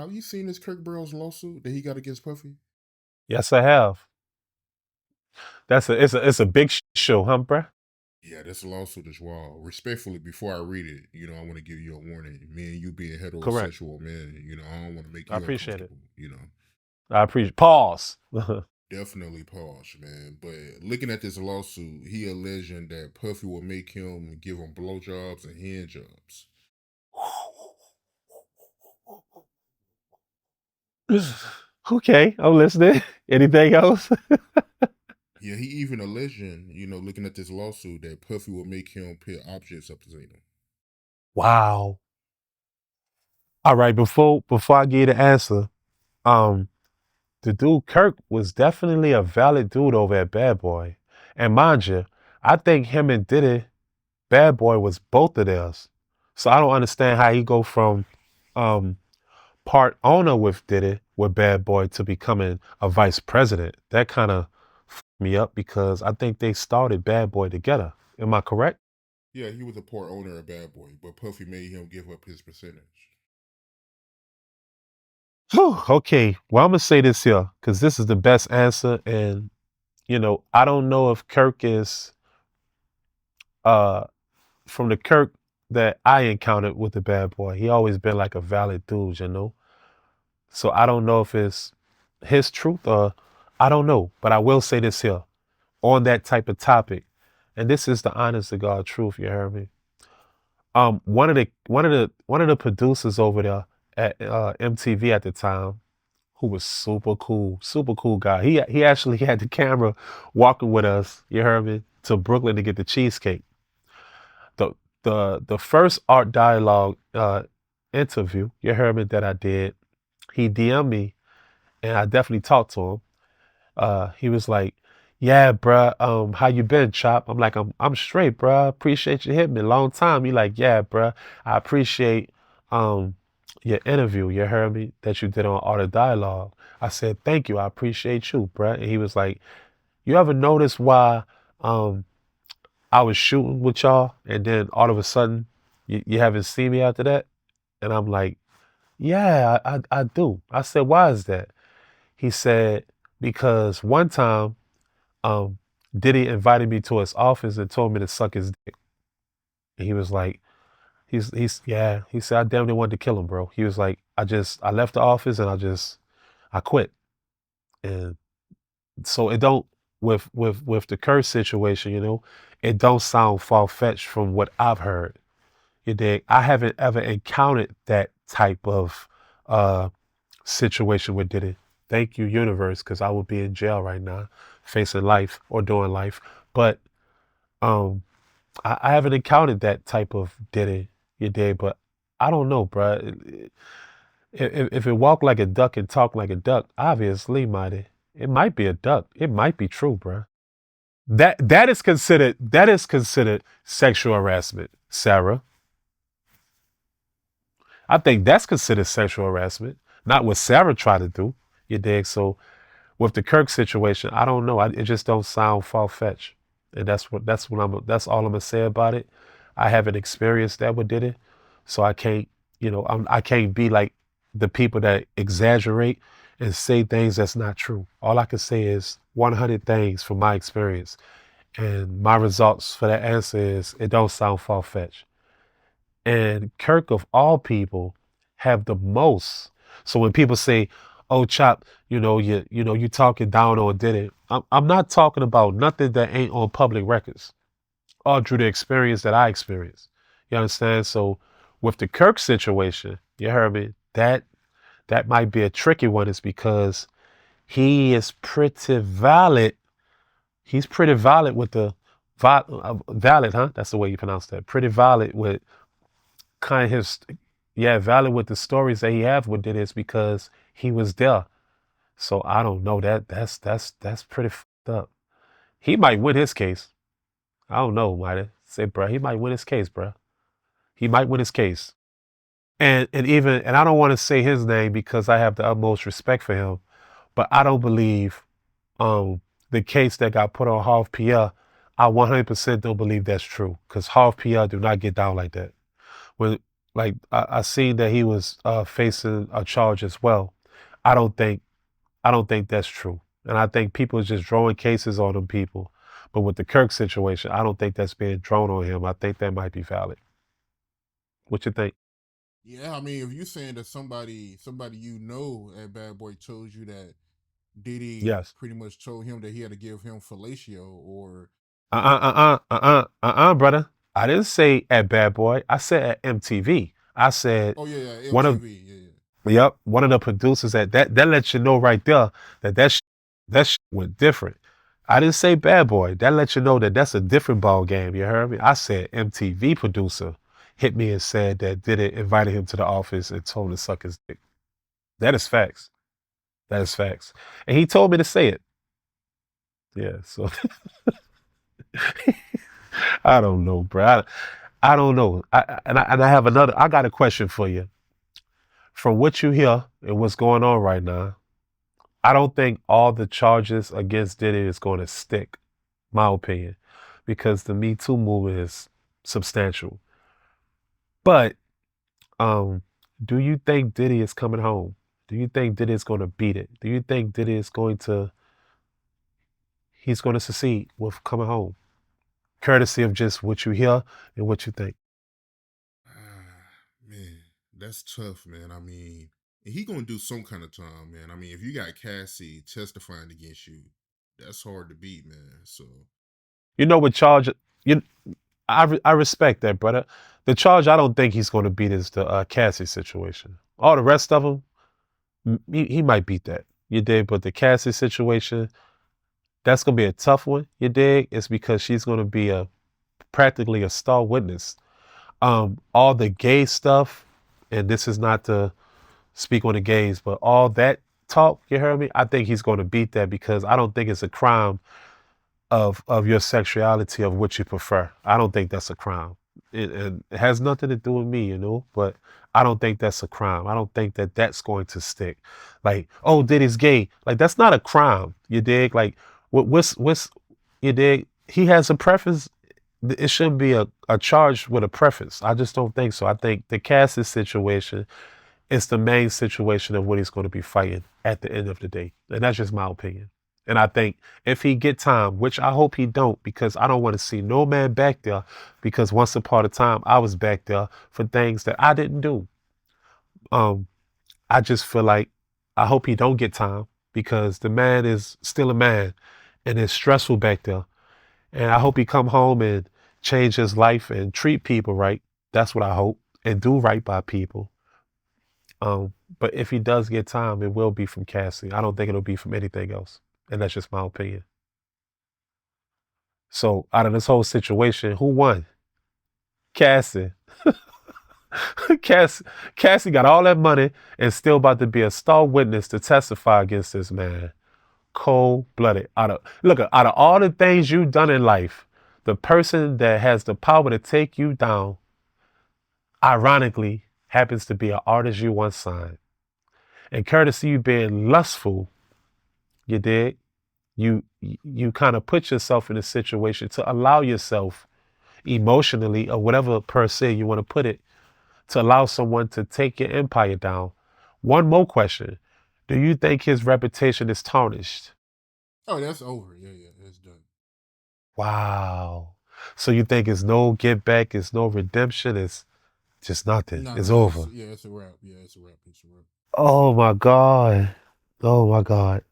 Have you seen this Kirk Burrows lawsuit that he got against Puffy? Yes, I have. It's a big show, huh, bruh? Yeah, this lawsuit is wild. Respectfully, before I read it, I want to give you a warning. Me and you being Correct. heterosexual men, I don't want to make I you appreciate it. uncomfortable. I appreciate. Pause. Definitely pause, man. But looking at this lawsuit, he alleging that Puffy will make him give him blowjobs and hand jobs. Okay, I'm listening. Anything else? Yeah, he even alleging, looking at this lawsuit, that Puffy will make him put objects up his anus. Wow. All right. Before I give you the answer, um, the dude Kirk was definitely a valid dude over at Bad Boy, and mind you, I think him and Diddy, Bad Boy was both of theirs. So I don't understand how he go from um part owner with Diddy with Bad Boy to becoming a vice president. That kind of me up because I think they started Bad Boy together. Am I correct? Yeah, he was a part owner of Bad Boy, but Puffy made him give up his percentage. Whew, okay. Well, I'm gonna say this here because this is the best answer, and I don't know if Kirk is uh from the Kirk that I encountered with the Bad Boy. He always been like a valid dude. So I don't know if it's his truth or I don't know, but I will say this here on that type of topic, and this is the honest to God truth. You heard me? One of the producers over there at MTV at the time, who was super cool guy. He actually had the camera walking with us. You heard me? To Brooklyn to get the cheesecake. The the first art dialogue interview. You heard me that I did. He DM'd me, and I definitely talked to him. He was like, "Yeah, bruh, how you been, Chop?" I'm like, "I'm straight, bruh. Appreciate you hitting me. Long time." He like, "Yeah, bruh. I appreciate um your interview. You heard me that you did on Art of Dialogue." I said, "Thank you. I appreciate you, bruh." And he was like, "You ever notice why um I was shooting with y'all, and then all of a sudden you haven't seen me after that?" And I'm like, "Yeah, I do." I said, "Why is that?" He said, "Because one time." um, Diddy invited me to his office and told me to suck his dick. And he was like, yeah. He said I damn near wanted to kill him, bro. He was like, I left the office and I quit. And so it don't with the curse situation, it don't sound far fetched from what I've heard. You dig? I haven't ever encountered that type of uh situation with Diddy. Thank you, universe, because I would be in jail right now, facing life or doing life. But um I haven't encountered that type of Diddy, you dig, but I don't know, bruh. If it walk like a duck and talk like a duck, obviously, mighty, it might be a duck. It might be true, bruh. That is considered sexual harassment, Sarah. I think that's considered sexual harassment, not what Sarah tried to do. You dig? So with the Kirk situation, I don't know. It just don't sound far fetched, and that's all I'm gonna say about it. I haven't experienced that with Diddy, so I can't I can't be like the people that exaggerate and say things that's not true. All I can say is 100 things from my experience, and my results for that answer is it don't sound far fetched. And Kirk of all people have the most. So when people say, "Oh, Chop, you talking down on Diddy," I'm not talking about nothing that ain't on public records, all through the experience that I experienced. You understand? So with the Kirk situation, you heard me. That might be a tricky one, is because he is pretty valid. He's pretty valid with the valid, huh? That's the way you pronounce that. Pretty valid with kind of his, yeah, valid with the stories that he have with it, is because he was there. So I don't know, that's pretty fucked up. He might win his case. I don't know, might say, bro. He might win his case, bro. He might win his case. And I don't want to say his name because I have the utmost respect for him, but I don't believe the case that got put on Harv Pierre. I 100% don't believe that's true, because Harv Pierre do not get down like that. When Like I seen that he was facing a charge as well. I don't think I don't think that's true. And I think people are just throwing cases on them people. But with the Kirk situation, I don't think that's being thrown on him. I think that might be valid. What you think? Yeah, I mean, if you saying that somebody you know at Bad Boy told you that Diddy Yes. pretty much told him that he had to give him fellatio or Brother. I didn't say at Bad Boy. I said at MTV. I said oh yeah, yeah, one of MTV, yeah, yeah. yep, one of the producers at that lets you know right there that that went different. I didn't say Bad Boy. That lets you know that that's a different ball game. You heard me? I said MTV producer hit me and said that Diddy invited him to the office and told him to suck his dick. That is facts. That is facts. And he told me to say it. Yeah. So I don't know, bro. I don't know. And I have another. I got a question for you. From what you hear and what's going on right now, I don't think all the charges against Diddy is going to stick. My opinion, because the Me Too movement is substantial. But um, do you think Diddy is coming home? Do you think Diddy is going to beat it? Do you think Diddy is going to he's going to succeed with coming home, courtesy of just what you hear and what you think? Man, that's tough, man. I mean, he gonna do some kind of time, man. I mean, if you got Cassie testifying against you, that's hard to beat, man. So You know what charge? You, I respect that, brother. The charge I don't think he's going to beat is the Cassie situation. All the rest of them, he might beat that. You did, but the Cassie situation, that's gonna be a tough one. You dig? It's because she's gonna be a practically a star witness. All the gay stuff, and this is not to speak on the gays, but all that talk, you heard me? I think he's gonna beat that because I don't think it's a crime of your sexuality of what you prefer. I don't think that's a crime. It has nothing to do with me, you know, but I don't think that's a crime. I don't think that that's going to stick. Like, oh, Diddy's gay. Like, that's not a crime. You dig? Like, what's you dig? He has a preference. It shouldn't be a charge with a preference. I just don't think so. I think the Cassius situation is the main situation of what he's going to be fighting at the end of the day. And that's just my opinion. And I think if he get time, which I hope he don't, because I don't want to see no man back there, because once upon a time I was back there for things that I didn't do. Um, I just feel like I hope he don't get time because the man is still a man and it's stressful back there. And I hope he come home and change his life and treat people right. That's what I hope and do right by people. But if he does get time, it will be from Cassie. I don't think it'll be from anything else. And that's just my opinion. So out of this whole situation, who won? Cassie. Cassie. Cassie got all that money and still about to be a star witness to testify against this man. Cold blooded. Out of all the things you've done in life, the person that has the power to take you down, ironically, happens to be an artist you once signed. And courtesy you being lustful, you did. You kind of put yourself in a situation to allow yourself emotionally or whatever per se you want to put it to allow someone to take your empire down. One more question. Do you think his reputation is tarnished? oh, that's over. Yeah, yeah, that's done. Wow. So you think it's no get back, it's no redemption, it's just nothing. No, It's no, it's over. yeah, it's a wrap. Yeah, it's a wrap. It's a wrap. Oh my God. Oh my God.